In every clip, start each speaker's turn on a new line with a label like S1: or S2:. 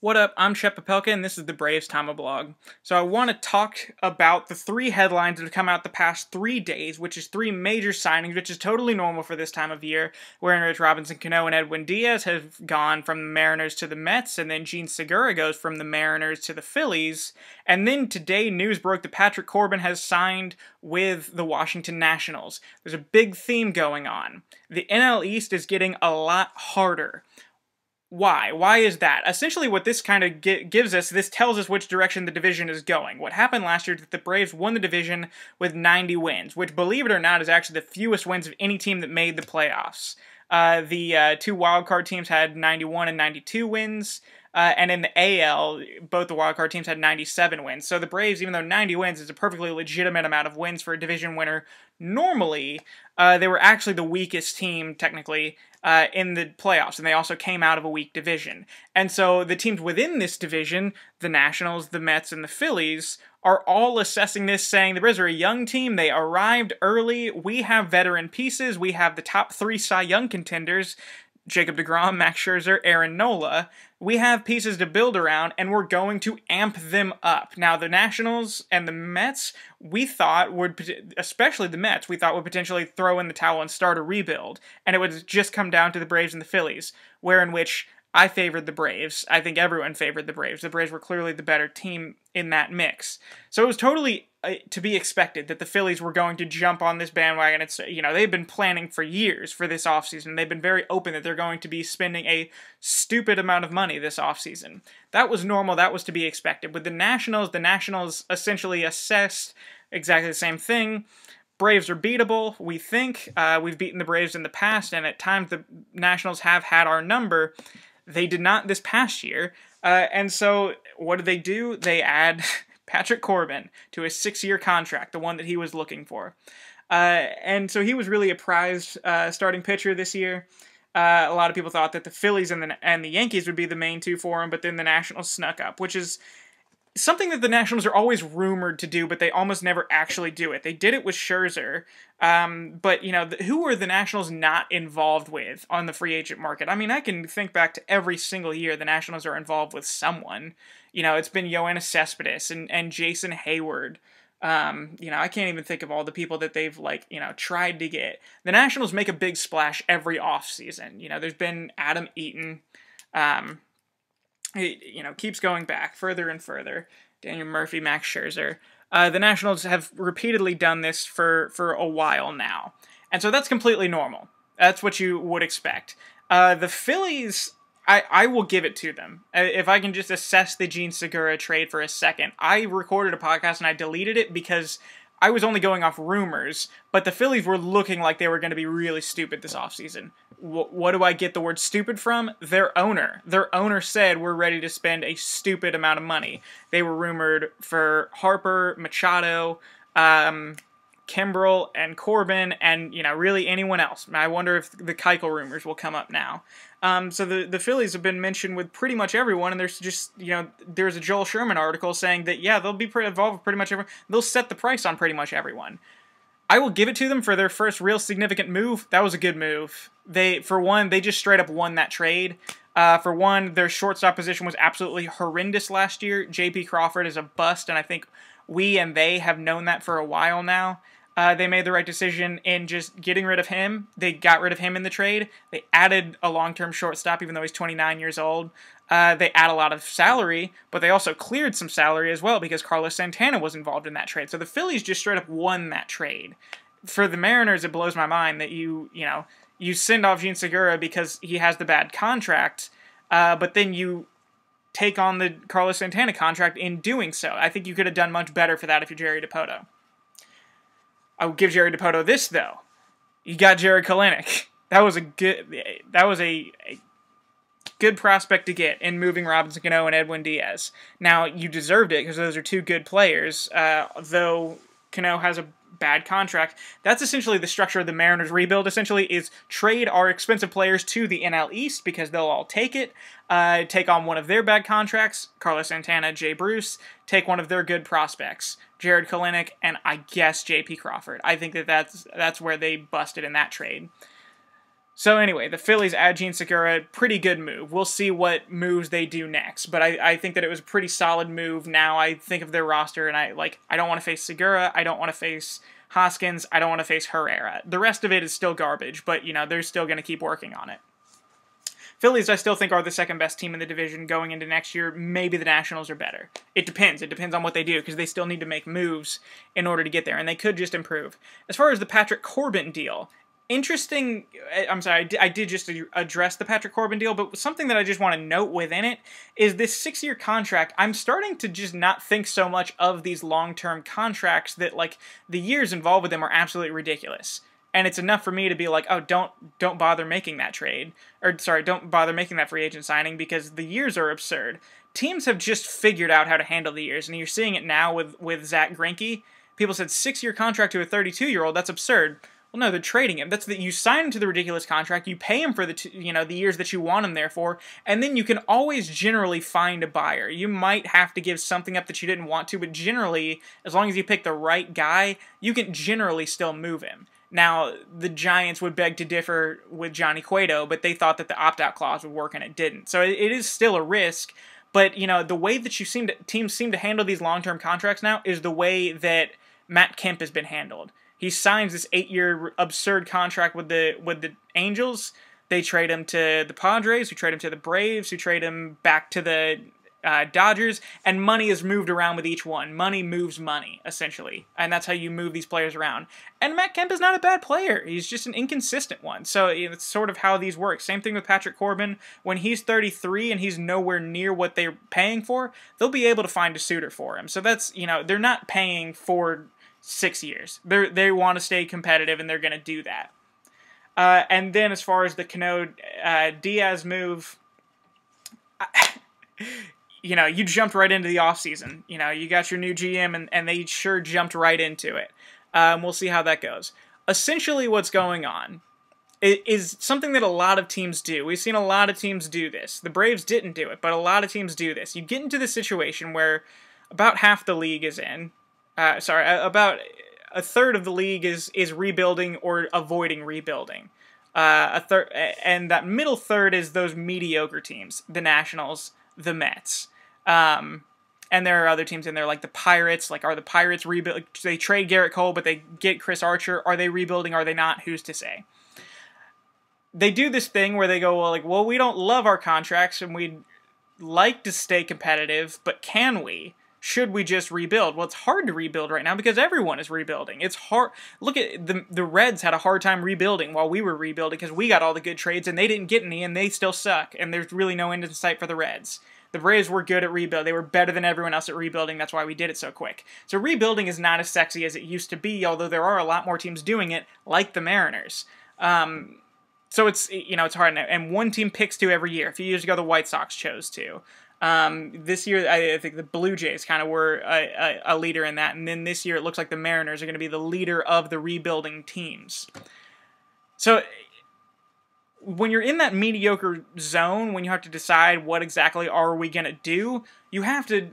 S1: What up? I'm Shep Papelka, and this is the Braves TomaBlog. So I want to talk about the three headlines that have come out the past 3 days, which is three major signings, which is totally normal for this time of year, wherein Rich Robinson, Cano, and Edwin Diaz have gone from the Mariners to the Mets, and then Gene Segura goes from the Mariners to the Phillies, and then today news broke that Patrick Corbin has signed with the Washington Nationals. There's a big theme going on. The NL East is getting a lot harder. Why? Why is that? Essentially what this kind of gives us, this tells us which direction the division is going. What happened last year is that the Braves won the division with 90 wins, which, believe it or not, is actually the fewest wins of any team that made the playoffs. The two wildcard teams had 91 and 92 wins, and in the AL, both the wildcard teams had 97 wins. So the Braves, even though 90 wins is a perfectly legitimate amount of wins for a division winner, normally they were actually the weakest team, technically, in the playoffs, and they also came out of a weak division. And so the teams within this division, the Nationals, the Mets, and the Phillies, are all assessing this, saying the Braves are a young team, they arrived early, we have veteran pieces, we have the top 3 Cy Young contenders, Jacob deGrom, Max Scherzer, Aaron Nola. We have pieces to build around, and we're going to amp them up. Now, the Nationals and the Mets, we thought would, especially the Mets, we thought would potentially throw in the towel and start a rebuild, and it would just come down to the Braves and the Phillies, in which I favored the Braves. I think everyone favored the Braves. The Braves were clearly the better team in that mix. So it was totally to be expected that the Phillies were going to jump on this bandwagon. It's, they've been planning for years for this offseason. They've been very open that they're going to be spending a stupid amount of money this offseason. That was normal. That was to be expected. With the Nationals essentially assessed exactly the same thing. Braves are beatable, we think. We've beaten the Braves in the past, and at times the Nationals have had our number. They did not this past year, and so what do? They add Patrick Corbin to a 6-year contract, the one that he was looking for. And so he was really a prized starting pitcher this year. A lot of people thought that the Phillies and the Yankees would be the main two for him, but then the Nationals snuck up, which is something that the Nationals are always rumored to do, but they almost never actually do it. They did it with Scherzer, but, who are the Nationals not involved with on the free agent market? I mean, I can think back to every single year the Nationals are involved with someone. It's been Yoenis Cespedes and Jason Hayward. I can't even think of all the people that they've, tried to get. The Nationals make a big splash every offseason. There's been Adam Eaton, it, keeps going back further and further. Daniel Murphy, Max Scherzer. The Nationals have repeatedly done this for a while now. And so that's completely normal. That's what you would expect. The Phillies, I will give it to them. If I can just assess the Gene Segura trade for a second. I recorded a podcast and I deleted it because I was only going off rumors, but the Phillies were looking like they were going to be really stupid this offseason. What do I get the word stupid from? Their owner. Their owner said we're ready to spend a stupid amount of money. They were rumored for Harper, Machado, Kimbrel, and Corbin, and, really anyone else. I wonder if the Keuchel rumors will come up now. So the Phillies have been mentioned with pretty much everyone, and there's just, there's a Joel Sherman article saying that, yeah, they'll be involved with pretty much everyone. They'll set the price on pretty much everyone. I will give it to them for their first real significant move. That was a good move. For one, they just straight up won that trade. For one, their shortstop position was absolutely horrendous last year. J.P. Crawford is a bust, and I think we and they have known that for a while now. They made the right decision in just getting rid of him. They got rid of him in the trade. They added a long-term shortstop, even though he's 29 years old. They add a lot of salary, but they also cleared some salary as well because Carlos Santana was involved in that trade. So the Phillies just straight up won that trade. For the Mariners, it blows my mind that you send off Gene Segura because he has the bad contract, but then you take on the Carlos Santana contract in doing so. I think you could have done much better for that if you're Jerry Dipoto. I will give Jerry Dipoto this, though. You got Jared Kelenic. That was a good prospect to get in moving Robinson Cano and Edwin Diaz. Now, you deserved it because those are two good players, though Cano has a bad contract. That's essentially the structure of the Mariners rebuild, essentially, is trade our expensive players to the NL East because they'll all take it, take on one of their bad contracts, Carlos Santana, Jay Bruce, take one of their good prospects, Jared Kelenic, and I guess J.P. Crawford. I think that's where they busted in that trade. So anyway, the Phillies add Gene Segura, pretty good move. We'll see what moves they do next, but I think that it was a pretty solid move. Now I think of their roster, and I don't want to face Segura, I don't want to face Hoskins, I don't want to face Herrera. The rest of it is still garbage, but, they're still going to keep working on it. Phillies, I still think, are the second best team in the division going into next year. Maybe the Nationals are better. It depends. It depends on what they do, because they still need to make moves in order to get there, and they could just improve. As far as the Patrick Corbin deal, interesting, I'm sorry, I did just address the Patrick Corbin deal, but something that I just want to note within it is this 6-year contract. I'm starting to just not think so much of these long-term contracts that, the years involved with them are absolutely ridiculous. And it's enough for me to be like, oh, don't bother making that trade. Or, sorry, don't bother making that free agent signing, because the years are absurd. Teams have just figured out how to handle the years, and you're seeing it now with Zach Greinke. People said 6-year contract to a 32-year-old, that's absurd. Well, no, they're trading him. That's that you sign him to the ridiculous contract, you pay him for the years that you want him there for, and then you can always generally find a buyer. You might have to give something up that you didn't want to, but generally, as long as you pick the right guy, you can generally still move him. Now, the Giants would beg to differ with Johnny Cueto, but they thought that the opt-out clause would work, and it didn't. So it is still a risk, but the way that teams seem to handle these long-term contracts now is the way that Matt Kemp has been handled. He signs this 8-year absurd contract with the Angels. They trade him to the Padres, who trade him to the Braves, who trade him back to the Dodgers, and money is moved around with each one. Money moves money, essentially, and that's how you move these players around. And Matt Kemp is not a bad player. He's just an inconsistent one. So it's sort of how these work. Same thing with Patrick Corbin. When he's 33 and he's nowhere near what they're paying for, they'll be able to find a suitor for him. So that's, they're not paying for 6 years. They want to stay competitive, and they're going to do that. And then as far as the Cano Diaz move, you jumped right into the offseason. You got your new GM, and they sure jumped right into it. We'll see how that goes. Essentially what's going on is something that a lot of teams do. We've seen a lot of teams do this. The Braves didn't do it, but a lot of teams do this. You get into the situation where about half the league is in. About a third of the league is rebuilding or avoiding rebuilding. And that middle third is those mediocre teams, the Nationals, the Mets. And there are other teams in there like the Pirates. Are the Pirates rebuild? They trade Garrett Cole, but they get Chris Archer. Are they rebuilding? Are they not? Who's to say? They do this thing where they go, well, we don't love our contracts and we'd like to stay competitive, but can we? Should we just rebuild? Well, it's hard to rebuild right now because everyone is rebuilding. It's hard. Look at the Reds had a hard time rebuilding while we were rebuilding because we got all the good trades and they didn't get any and they still suck. And there's really no end in sight for the Reds. The Braves were good at rebuild. They were better than everyone else at rebuilding. That's why we did it so quick. So rebuilding is not as sexy as it used to be, although there are a lot more teams doing it, like the Mariners. So it's it's hard. And one team picks to every year. A few years ago, the White Sox chose to. This year, I think the Blue Jays kind of were a leader in that, and then this year it looks like the Mariners are going to be the leader of the rebuilding teams. So when you're in that mediocre zone, when you have to decide what exactly are we going to do, you have to,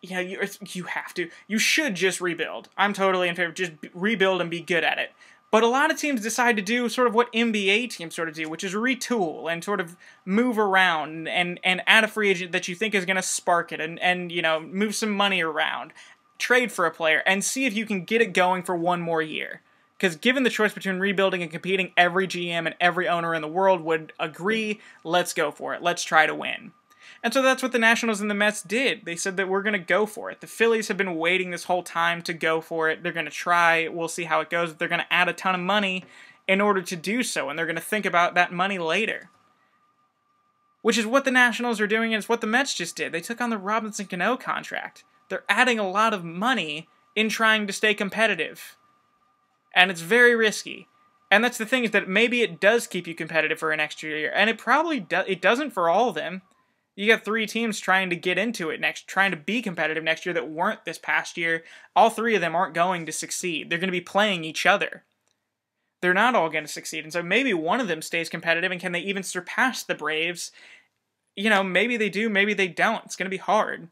S1: you should just rebuild. I'm totally in favor of just rebuild and be good at it. But a lot of teams decide to do sort of what NBA teams sort of do, which is retool and sort of move around and add a free agent that you think is going to spark it and move some money around, trade for a player, and see if you can get it going for one more year. Because given the choice between rebuilding and competing, every GM and every owner in the world would agree, let's go for it. Let's try to win. And so that's what the Nationals and the Mets did. They said that we're going to go for it. The Phillies have been waiting this whole time to go for it. They're going to try. We'll see how it goes. They're going to add a ton of money in order to do so, and they're going to think about that money later. Which is what the Nationals are doing, and it's what the Mets just did. They took on the Robinson Cano contract. They're adding a lot of money in trying to stay competitive. And it's very risky. And that's the thing, is that maybe it does keep you competitive for an extra year, and it probably it doesn't for all of them. You got 3 teams trying to get into it trying to be competitive next year that weren't this past year. All 3 of them aren't going to succeed. They're going to be playing each other. They're not all going to succeed. And so maybe one of them stays competitive, and can they even surpass the Braves? Maybe they do, maybe they don't. It's going to be hard.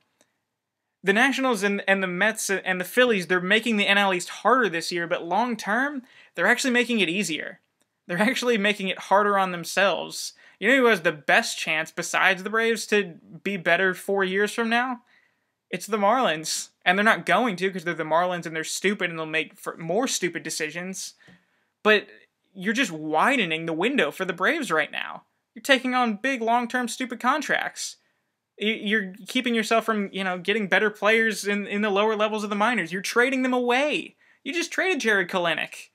S1: The Nationals and the Mets and the Phillies, they're making the NL East harder this year, but long term, they're actually making it easier. They're actually making it harder on themselves. You know who has the best chance, besides the Braves, to be better 4 years from now? It's the Marlins. And they're not going to, because they're the Marlins and they're stupid and they'll make more stupid decisions. But you're just widening the window for the Braves right now. You're taking on big, long-term, stupid contracts. You're keeping yourself from, getting better players in the lower levels of the minors. You're trading them away. You just traded Jared Kelenic.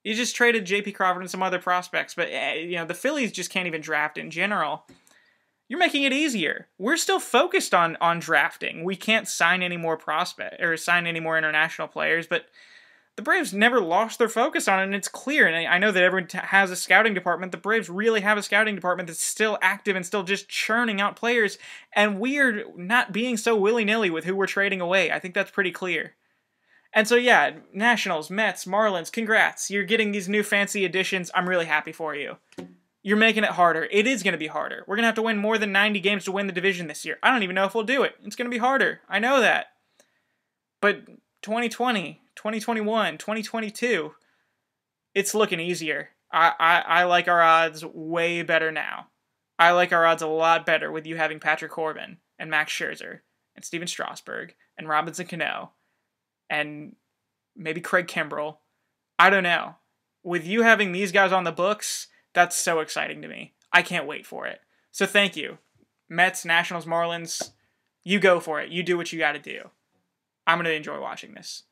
S1: You just traded J.P. Crawford and some other prospects. But, the Phillies just can't even draft in general. You're making it easier. We're still focused on drafting. We can't sign any more sign any more international players, but the Braves never lost their focus on it, and it's clear. And I know that everyone has a scouting department. The Braves really have a scouting department that's still active and still just churning out players, and we are not being so willy-nilly with who we're trading away. I think that's pretty clear. And so, yeah, Nationals, Mets, Marlins, congrats. You're getting these new fancy additions. I'm really happy for you. You're making it harder. It is going to be harder. We're going to have to win more than 90 games to win the division this year. I don't even know if we'll do it. It's going to be harder. I know that. But 2020, 2021, 2022, it's looking easier. I like our odds way better now. I like our odds a lot better with you having Patrick Corbin and Max Scherzer and Steven Strasburg and Robinson Cano and maybe Craig Kimbrell. I don't know. With you having these guys on the books, that's so exciting to me. I can't wait for it. So thank you. Mets, Nationals, Marlins, you go for it. You do what you got to do. I'm going to enjoy watching this.